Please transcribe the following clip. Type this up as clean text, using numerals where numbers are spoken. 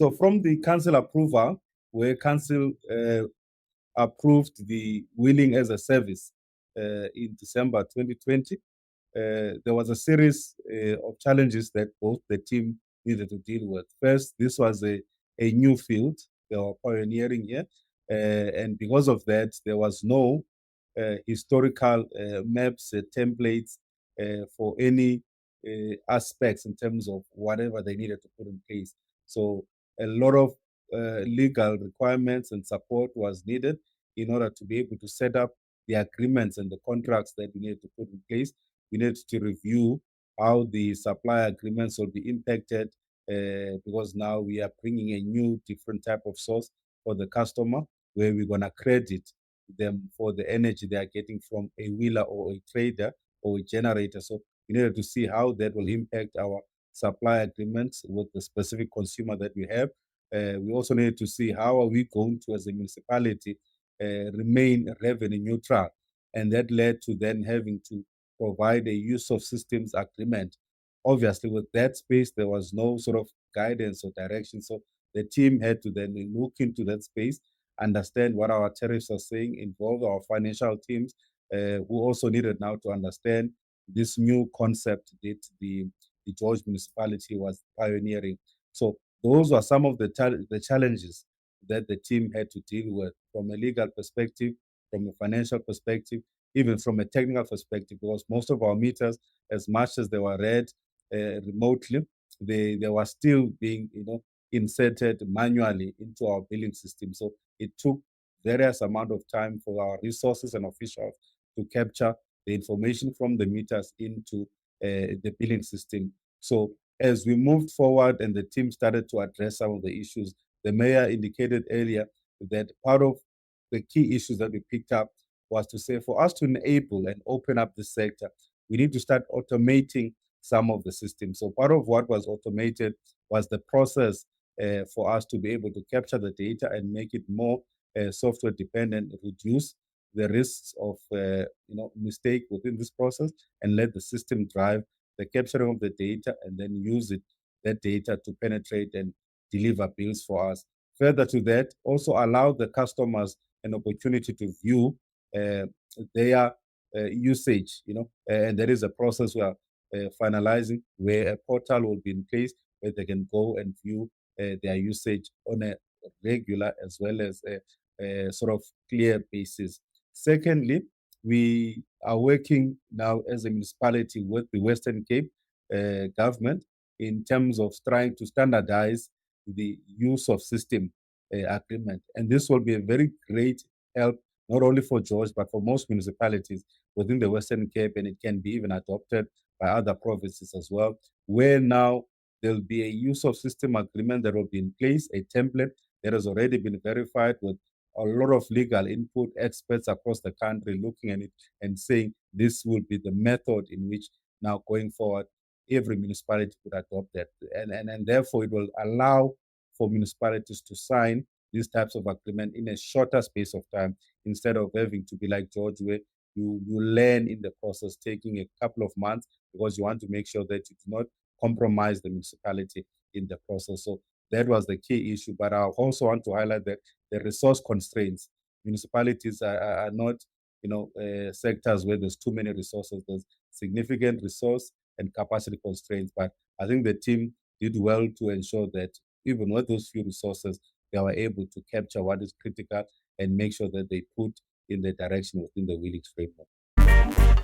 So from the council approval, where council approved the wheeling as a service in December 2020, there was a series of challenges that both the team needed to deal with. First, this was a new field. They were pioneering here. And because of that, there was no historical maps, templates for any aspects in terms of whatever they needed to put in place. So a lot of legal requirements and support was needed in order to be able to set up the agreements and the contracts that we needed to put in place. We needed to review how the supply agreements will be impacted because now we are bringing a new, different type of source for the customer where we're going to credit them for the energy they are getting from a wheeler or a trader or a generator. So we needed to see how that will impact our supply agreements with the specific consumer that we have. We also needed to see how are we going to, as a municipality, remain revenue neutral. And that led to then having to provide a use of systems agreement. Obviously, with that space, there was no sort of guidance or direction. So the team had to then look into that space, understand what our tariffs are saying, involve our financial teams, who also needed now to understand this new concept that the George municipality was pioneering. So those are some of the challenges that the team had to deal with from a legal perspective, from a financial perspective, even from a technical perspective, because most of our meters, as much as they were read remotely, they were still being inserted manually into our billing system. So it took various amount of time for our resources and officials to capture the information from the meters into the billing system. So as we moved forward and the team started to address some of the issues, the mayor indicated earlier that part of the key issues that we picked up was to say for us to enable and open up the sector, we need to start automating some of the systems. So part of what was automated was the process for us to be able to capture the data and make it more software dependent, reduce the risks of mistake within this process, and let the system drive the capturing of the data and then use that data to penetrate and deliver bills for us. Further to that, also allow the customers an opportunity to view their usage, and there is a process we are finalizing where a portal will be in place where they can go and view their usage on a regular as well as a sort of clear basis. Secondly, we are working now as a municipality with the Western Cape government in terms of trying to standardize the use of system agreement. And this will be a very great help, not only for George, but for most municipalities within the Western Cape, and it can be even adopted by other provinces as well, where now there'll be a use of system agreement that will be in place, a template that has already been verified with a lot of legal input, experts across the country looking at it and saying this will be the method in which now going forward every municipality could adopt that. And therefore it will allow for municipalities to sign these types of agreement in a shorter space of time instead of having to be like George, where you learn in the process, taking a couple of months because you want to make sure that you do not compromise the municipality in the process. So that was the key issue. But I also want to highlight that the resource constraints, municipalities are not, sectors where there's too many resources. There's significant resource and capacity constraints. But I think the team did well to ensure that even with those few resources, they were able to capture what is critical and make sure that they put in the direction within the village framework.